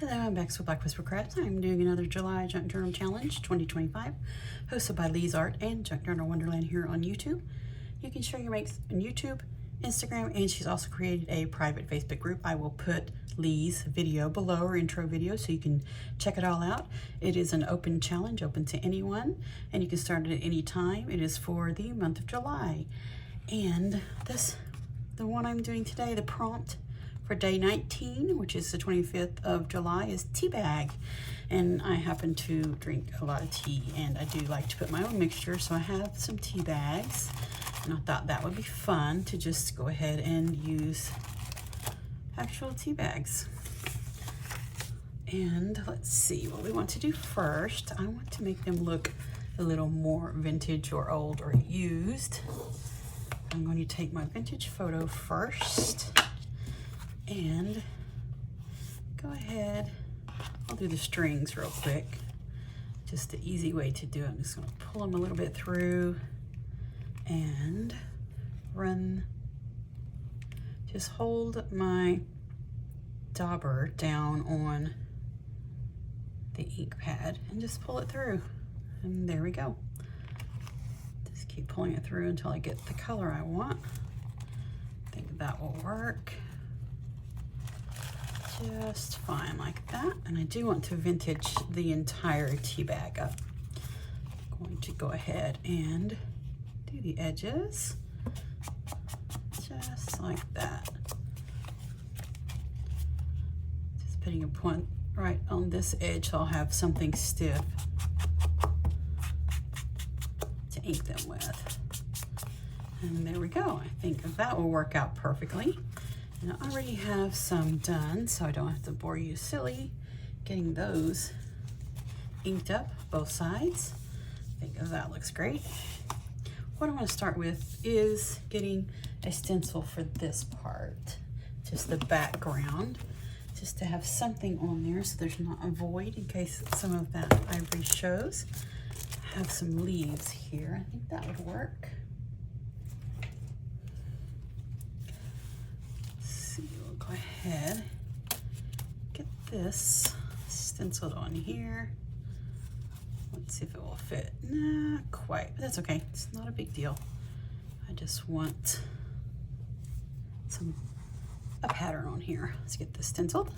Hello, I'm back with Black Whisper Crafts. I'm doing another July Junk Journal Challenge 2025, hosted by Lee's Art and Junk Journal Wonderland here on YouTube. You can share your makes on YouTube, Instagram, and she's also created a private Facebook group. I will put Lee's video below, her intro video, so you can check it all out. It is an open challenge, open to anyone, and you can start it at any time. It is for the month of July. And the one I'm doing today, the prompt for day 19, which is the 25th of July, is Teabag. And I happen to drink a lot of tea, and I do like to put my own mixture, so I have some tea bags. And I thought that would be fun to just go ahead and use actual tea bags. And let's see what we want to do first. I want to make them look a little more vintage or old or used. I'm going to take my vintage photo first and go ahead. I'll do the strings real quick. Just the easy way to do it. I'm just going to pull them a little bit through and just hold my dauber down on the ink pad and just pull it through. And there we go. Just keep pulling it through until I get the color I want. I think that will work just fine like that. And I do want to vintage the entire tea bag up. I'm going to go ahead and do the edges just like that. Just putting a point right on this edge so I'll have something stiff to ink them with. And there we go. I think that will work out perfectly. And I already have some done, so I don't have to bore you silly getting those inked up both sides. I think that looks great. What I want to start with is getting a stencil for this part, just the background, just to have something on there so there's not a void in case some of that ivory shows. I have some leaves here. I think that would work. Go ahead, get this stenciled on here. Let's see if it will fit. Not quite, but that's okay. It's not a big deal. I just want a pattern on here. Let's get this stenciled.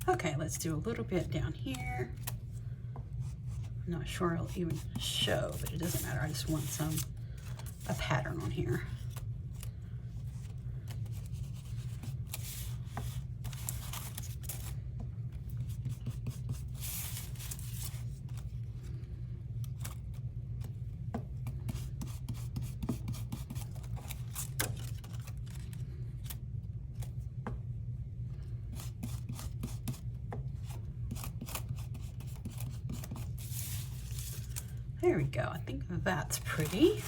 Okay, let's do a little bit down here. I'm not sure it'll even show, but it doesn't matter. I just want a pattern on here. There we go. I think that's pretty.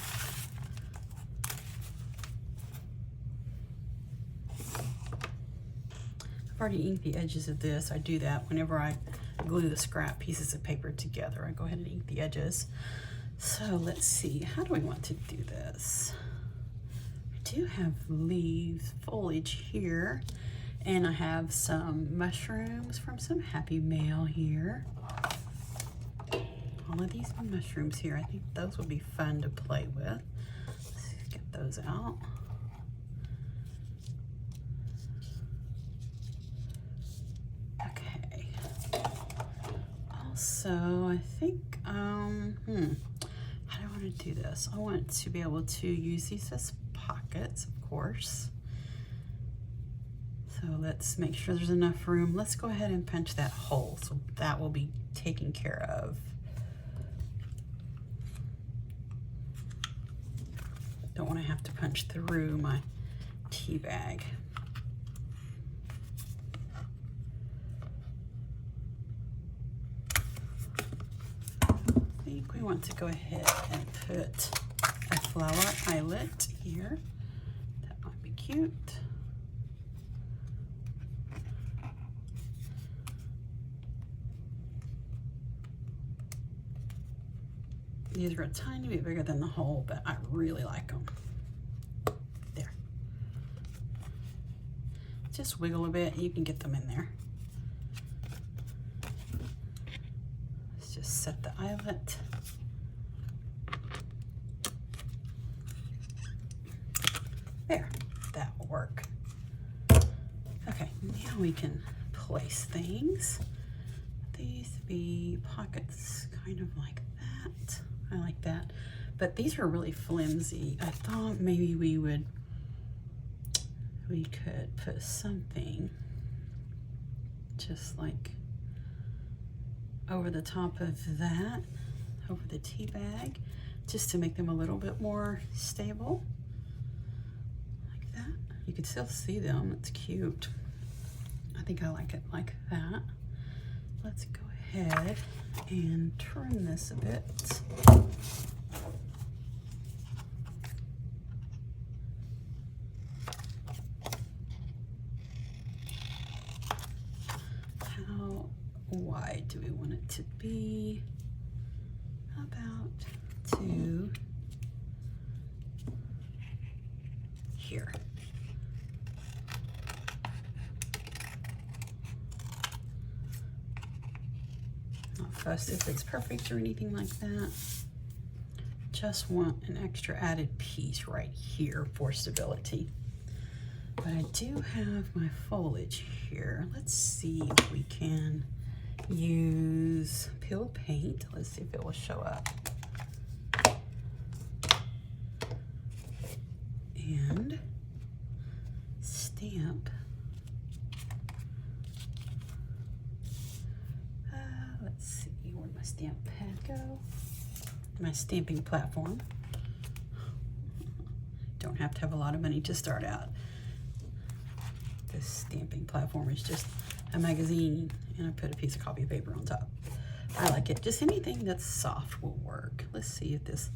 I've already inked the edges of this. I do that whenever I glue the scrap pieces of paper together. I go ahead and ink the edges. So let's see, how do we want to do this? I do have leaves, foliage here, and I have some mushrooms from some Happy Mail here. All of these mushrooms here, I think those would be fun to play with. Let's get those out. Okay. Also, I think, how do I want to do this? I want to be able to use these as pockets, of course. So let's make sure there's enough room. Let's go ahead and punch that hole, so that will be taken care of. Don't want to have to punch through my tea bag. I think we want to go ahead and put a flower eyelet here. That might be cute. These are a tiny bit bigger than the hole, but I really like them. There. Just wiggle a bit, you can get them in there. Let's just set the eyelet. There, that will work. Okay, now we can place things. These be pockets kind of like that. I like that, but these are really flimsy. I thought maybe we could put something just like over the top of that, over the tea bag, just to make them a little bit more stable. Like that. You can still see them, it's cute. I think I like it like that. Let's go ahead and turn this a bit. How wide do we want it to be? About to here. Not fussed if it's perfect or anything like that. Just want an extra added piece right here for stability. But I do have my foliage here. Let's see if we can use peeled paint. Let's see if it will show up. And stamp. Let's see, where'd my stamp pad go? My stamping platform. Don't have to have a lot of money to start out. This stamping platform is just a magazine, and I put a piece of copy paper on top. I like it. Just anything that's soft will work. Let's see if this,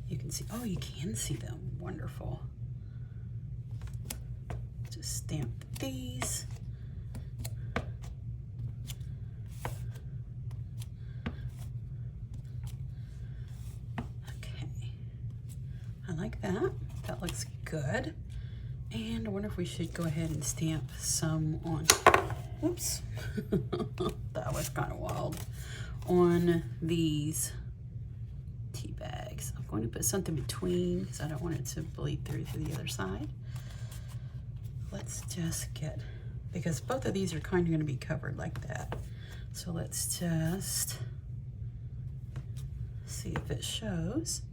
you can see, oh, you can see them. Wonderful. Just stamp these. Okay. I like that. That looks good. And I wonder if we should go ahead and stamp some on, oops, that was kind of wild, on these tea bags. I'm going to put something between because I don't want it to bleed through to the other side. Let's just get, because both of these are kind of going to be covered like that. So let's just see if it shows.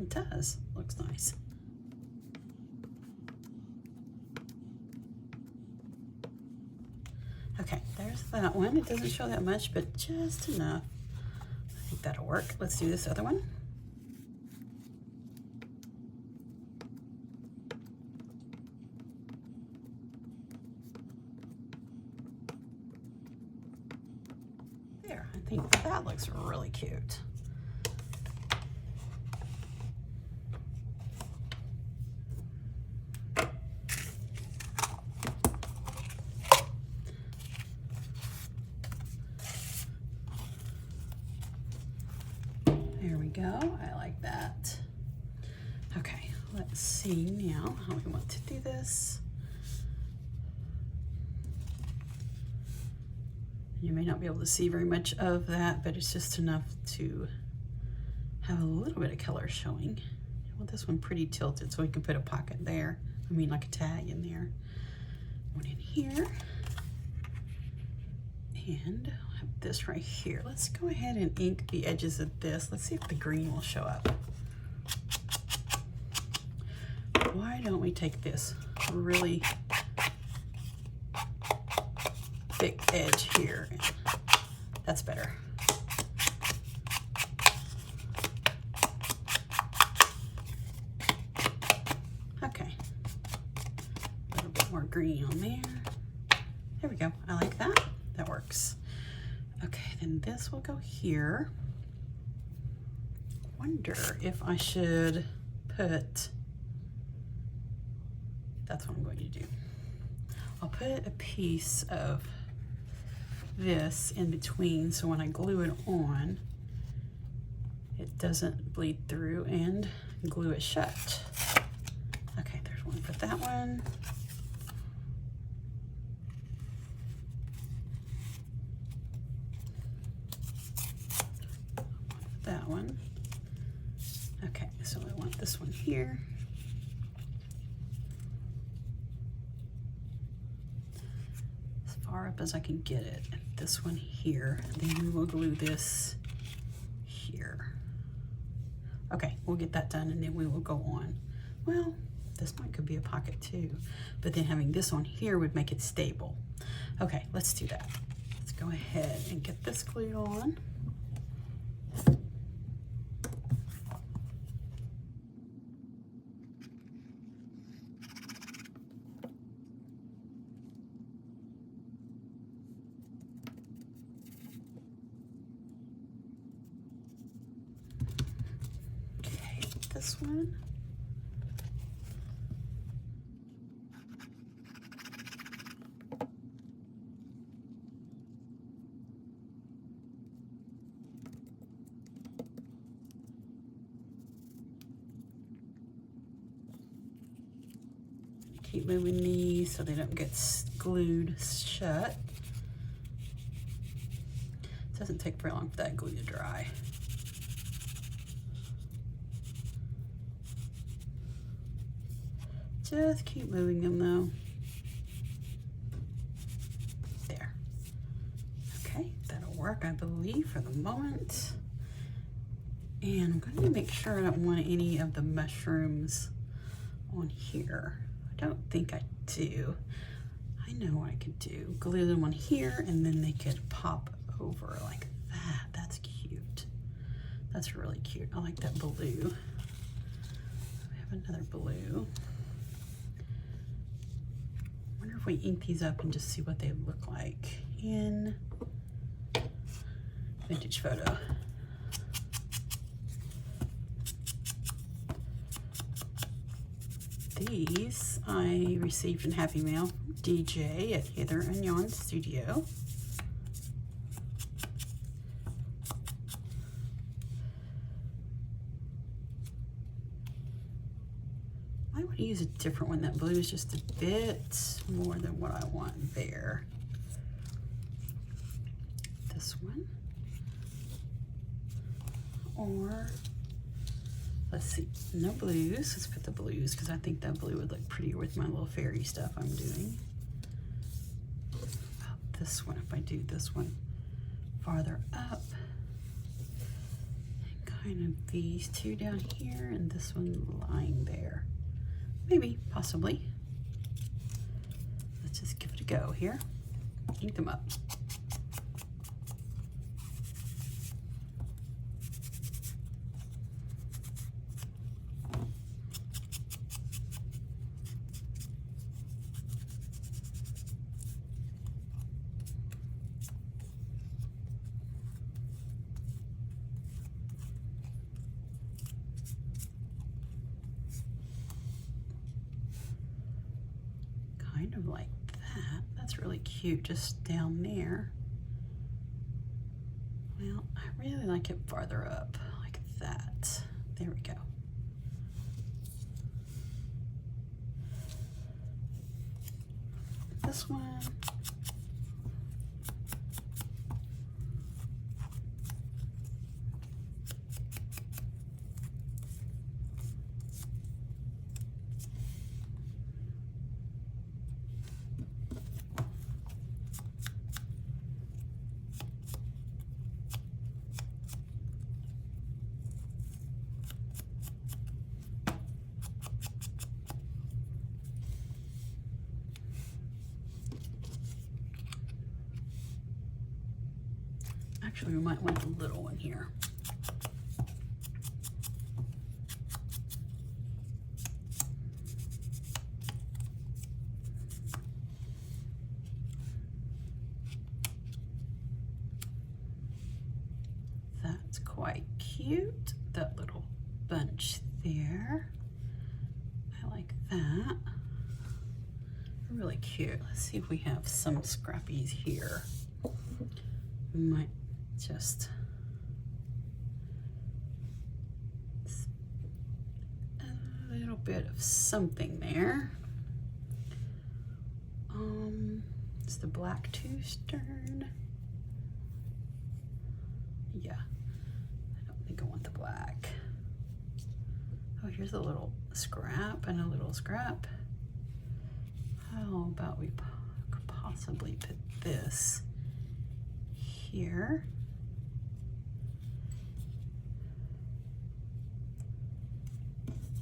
It does, looks nice. Okay, there's that one. It doesn't show that much, but just enough. I think that'll work. Let's do this other one. There, I think that looks really cute. There we go, I like that. Okay, let's see now how we want to do this. You may not be able to see very much of that, but it's just enough to have a little bit of color showing. I want this one pretty tilted so we can put a pocket there. I mean like a tag in there. One in here. And I'll have this right here. Let's go ahead and ink the edges of this. Let's see if the green will show up. Why don't we take this really thick edge here? That's better. Okay. A little bit more green on there. There we go. I like that. That works. Okay, then this will go here. Wonder if I should put, that's what I'm going to do. I'll put a piece of this in between so when I glue it on, it doesn't bleed through, and glue it shut. Okay, there's one for that one. That one. Okay, so I want this one here. As far up as I can get it. And this one here. Then we will glue this here. Okay, we'll get that done and then we will go on. Well, this one could be a pocket too, but then having this on here would make it stable. Okay, let's do that. Let's go ahead and get this glued on. This one. Keep moving these so they don't get glued shut. It doesn't take very long for that glue to dry. Just keep moving them though. There. Okay, that'll work, I believe, for the moment. And I'm going to make sure I don't want any of the mushrooms on here. I don't think I do. I know what I could do. Glue them on here and then they could pop over like that. That's cute. That's really cute. I like that blue. We have another blue. I wonder if we ink these up and just see what they look like in Vintage Photo. These I received in Happy Mail from DJ at Heather and Yon Studio. I would use a different one. That blue is just a bit more than what I want there. This one. Or let's see, no blues. Let's put the blues because I think that blue would look prettier with my little fairy stuff I'm doing. About this one, if I do this one farther up. And kind of these two down here and this one lying there. Maybe, possibly. Let's just give it a go here. Ink them up. Kind of like that. That's really cute just down there. Well, I really like it farther up like that. There we go. This one. Actually, we might want the little one here. That's quite cute, that little bunch there. I like that. Really cute. Let's see if we have some scrappies here. We might just little bit of something there. It's the black two-stern. Yeah, I don't think I want the black. Oh, here's a little scrap and a little scrap. How about we could possibly put this here?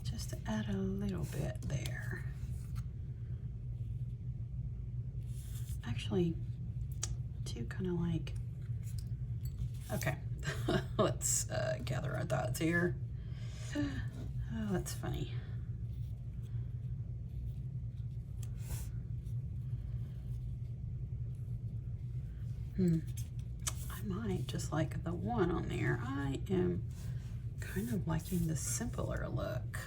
Just to add a little bit there. Actually, two kind of like, okay, let's gather our thoughts here. Oh, that's funny. I might just like the one on there. I am kind of liking the simpler look.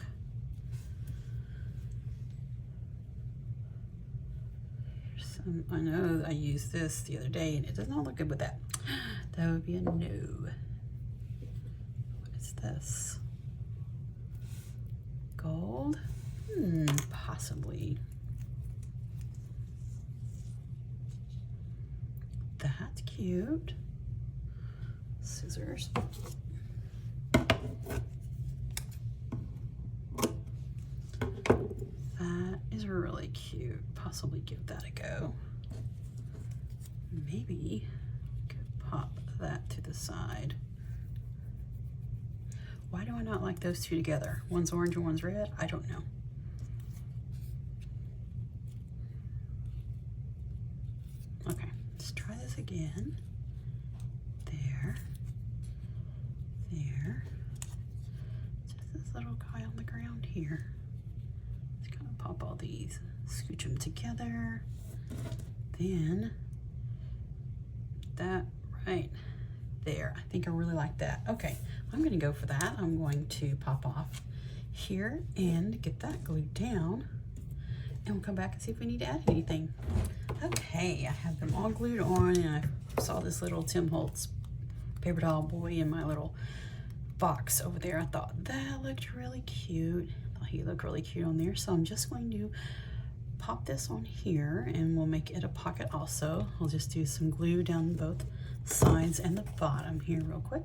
I know I used this the other day and it does not look good with that. That would be a no. What is this? Gold? Possibly. That's cute. Scissors. That is really cute. Possibly give that a go. Maybe could pop that to the side. Why do I not like those two together? One's orange and one's red? I don't know. Okay, let's try this again. There. There. Just this little guy on the ground here. Just kind of pop all these, scooch them together. Then that right there. I think I really like that. Okay, I'm gonna go for that. I'm going to pop off here and get that glued down, and we'll come back and see if we need to add anything. Okay, I have them all glued on, and I saw this little Tim Holtz paper doll boy in my little box over there. I thought that looked really cute. I thought he looked really cute on there, so I'm just going to pop this on here, and we'll make it a pocket also. I'll just do some glue down both sides and the bottom here real quick.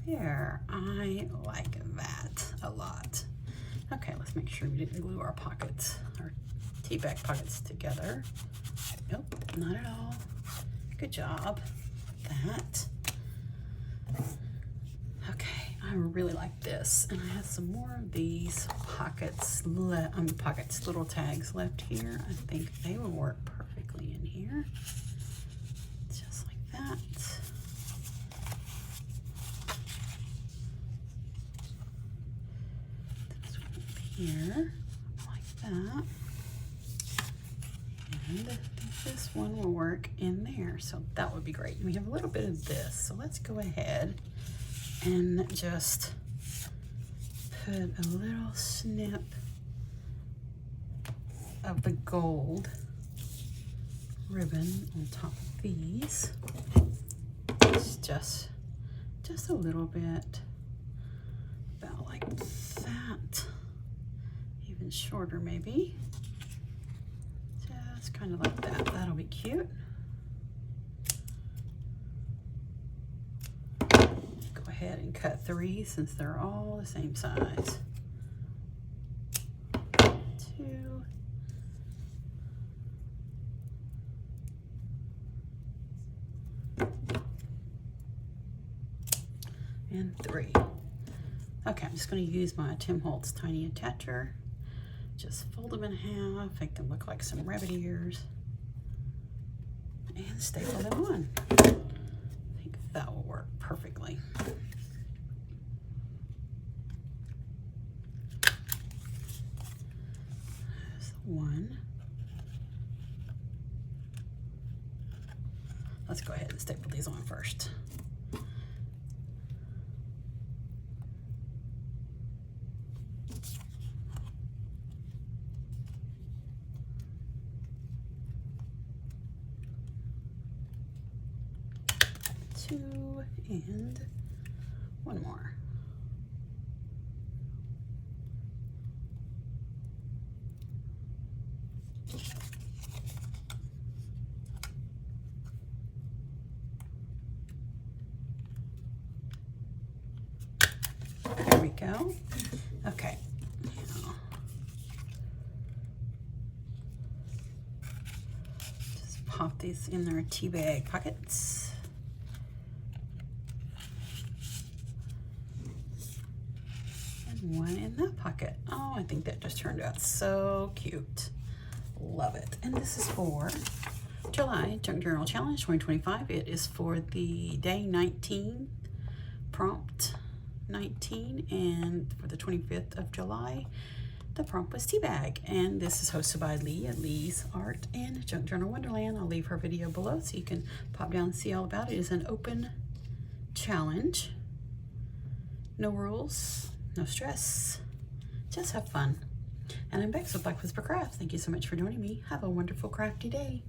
There, I like that a lot. Okay, let's make sure we didn't glue our pockets, our Teabag pockets together. Nope, not at all. Good job. That. Okay, I really like this, and I have some more of these pockets, little tags left here. I think they will work perfectly in here, just like that. Here, like that, and this one will work in there, so that would be great. We have a little bit of this, so let's go ahead and just put a little snip of the gold ribbon on top of these. It's just a little bit, about like that. Even shorter maybe. Just kind of like that. That'll be cute. Go ahead and cut 3 since they're all the same size. 2. And 3. Okay, I'm just going to use my Tim Holtz tiny attacher. Just fold them in half, make them look like some rabbit ears, and staple them on. I think that will work perfectly. 1. Let's go ahead and staple these on first. Two and one more. There we go. Okay. Now, just pop these in their Teabag pockets. And one in that pocket. Oh, I think that just turned out so cute. Love it. And this is for July Junk Journal Challenge 2025. It is for the day 19, prompt 19, and for the 25th of July, the prompt was Teabag. And this is hosted by Lee at Lee's Art and Junk Journal Wonderland. I'll leave her video below so you can pop down and see all about it. It is an open challenge. No rules, no stress, just have fun. And I'm Bex with Black Whisper Crafts. Thank you so much for joining me. Have a wonderful crafty day.